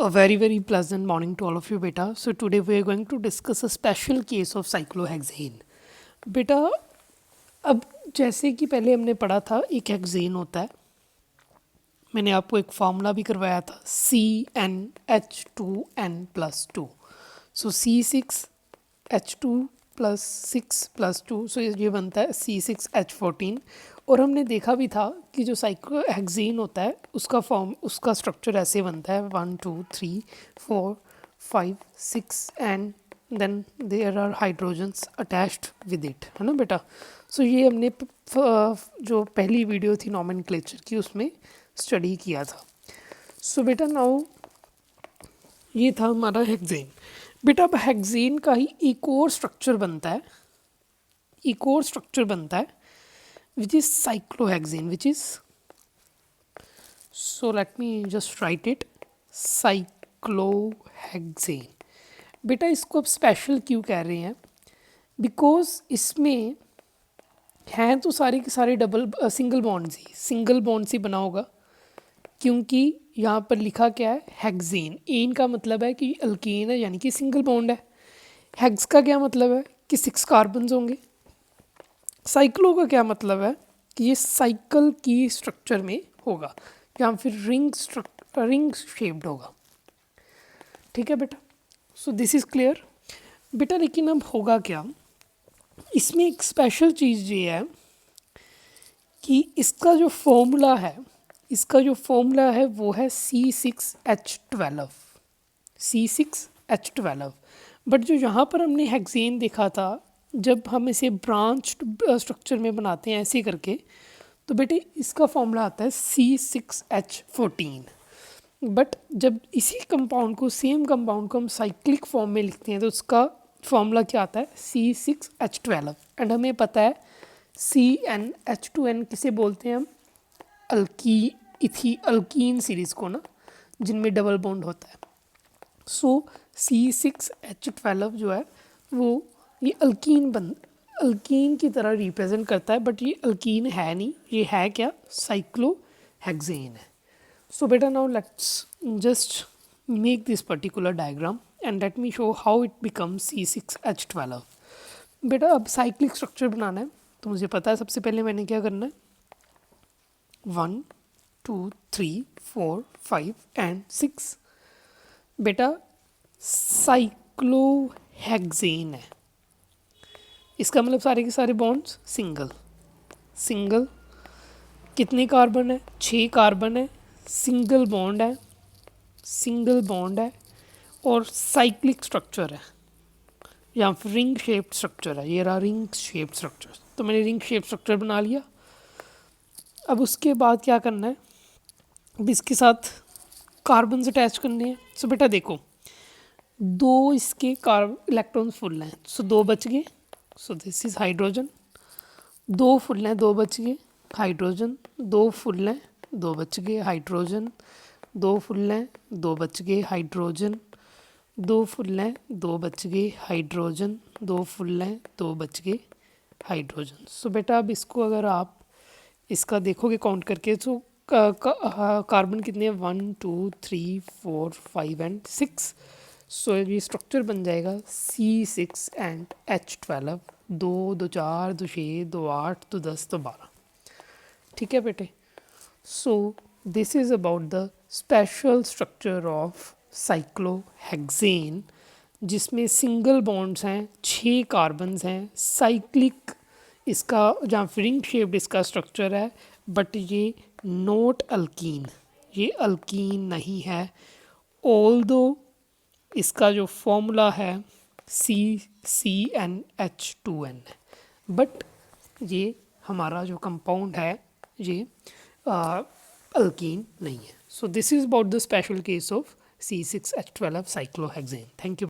A very pleasant morning to all of you beta. So today we are going to discuss a special case of cyclohexane. बेटा अब जैसे कि पहले हमने पढ़ा था एक हेक्सेन होता है, मैंने आपको एक फार्मूला भी करवाया था CnH2n+2. सो C6H2+6+2, सो ये बनता है C6H14. और हमने देखा भी था कि जो साइक्लोहेक्सेन होता है उसका स्ट्रक्चर ऐसे बनता है 1 2 3 4 5 6 and then there are hydrogens attached with it, है ना बेटा. सो ये हमने जो पहली वीडियो थी नॉमेनक्लेचर की उसमें स्टडी किया था. सो बेटा नाउ ये था हमारा हेक्सेन. बेटा अब हेक्सेन का ही एक और स्ट्रक्चर बनता है which is cyclohexane, which is, so let me just write it, cyclohexane. बेटा इसको अब स्पेशल क्यों कह रहे हैं? बिकॉज इसमें हैं तो सारे के सारे सिंगल बॉन्ड से बना होगा, क्योंकि यहाँ पर लिखा क्या है हेक्सेन. एन का मतलब है कि अल्केन है, यानी कि सिंगल बॉन्ड है. हेक्स का क्या मतलब है कि 6 कार्बन्स होंगे. साइक्लो का क्या मतलब है कि ये साइकिल की स्ट्रक्चर में होगा या फिर रिंग शेप्ड होगा. ठीक है बेटा. सो दिस इज़ क्लियर बेटा. लेकिन अब होगा क्या, इसमें एक स्पेशल चीज़ ये है कि इसका जो फॉर्मूला है वो है C6H12. बट जो यहाँ पर हमने हेक्सेन देखा था, जब हम इसे ब्रांच्ड स्ट्रक्चर में बनाते हैं ऐसे करके, तो बेटे इसका फॉर्मूला आता है C6H14. बट जब इसी सेम कंपाउंड को हम साइक्लिक फॉर्म में लिखते हैं तो उसका फॉर्मूला क्या आता है C6H12. एंड हमें पता है CnH2n किसे बोलते हैं हम, अल्कीन सीरीज़ को ना, जिनमें डबल बॉन्ड होता है. सो C6H12 जो है वो ये अल्कीन की तरह रिप्रेजेंट करता है, बट ये अल्कीन है नहीं, ये है क्या, साइक्लोहेक्सेन है. सो बेटा now let's just make this particular diagram and let me show how it becomes C6H12. बेटा अब साइक्लिक स्ट्रक्चर बनाना है तो मुझे पता है सबसे पहले मैंने क्या करना है, 1 2 3 4 5 एंड 6. बेटा साइक्लोहेक्सेन है, इसका मतलब सारे के सारे बॉन्ड्स सिंगल. कितने कार्बन है, 6 कार्बन है, सिंगल बॉन्ड है और साइक्लिक स्ट्रक्चर है या फिर रिंग शेप्ड स्ट्रक्चर है. ये रहा रिंग शेप्ड स्ट्रक्चर. तो मैंने रिंग शेप्ड स्ट्रक्चर बना लिया. अब उसके बाद क्या करना है, अब इसके साथ कार्बन अटैच करने हैं. सो बेटा देखो, 2 इसके इलेक्ट्रॉन्स फुल हैं, सो 2 बच गए. So this is hydrogen. 2 full हैं, 2 बच गए, हाइड्रोजन. 2 फुल हैं, 2 बच गए, हाइड्रोजन. 2 फुल हैं, 2 बच गए, हाइड्रोजन. 2 फुल हैं, 2 बच गए, हाइड्रोजन. 2 फुल हैं, 2 बच गए, हाइड्रोजन. सो बेटा अब इसको अगर आप इसका देखोगे काउंट करके, तो कार्बन कितने हैं, 1 2 3 4 5 एंड 6. सो ये स्ट्रक्चर बन जाएगा C6H12. 2 2 4 2 6 2 8 2 10 2 12. ठीक है बेटे. So this is about the special structure of cyclohexane, जिसमें सिंगल बॉन्ड्स हैं, 6 कार्बन्स हैं, साइक्लिक इसका जहाँ रिंग शेप्ड इसका स्ट्रक्चर है, बट ये नॉट अल्कीन, ये अल्कीन नहीं है. ऑल्दो इसका जो फॉर्मूला है CnH2n, बट ये हमारा जो कंपाउंड है ये अल्कीन नहीं है. So this is about the special case of C6H12 cyclohexane. Thank you.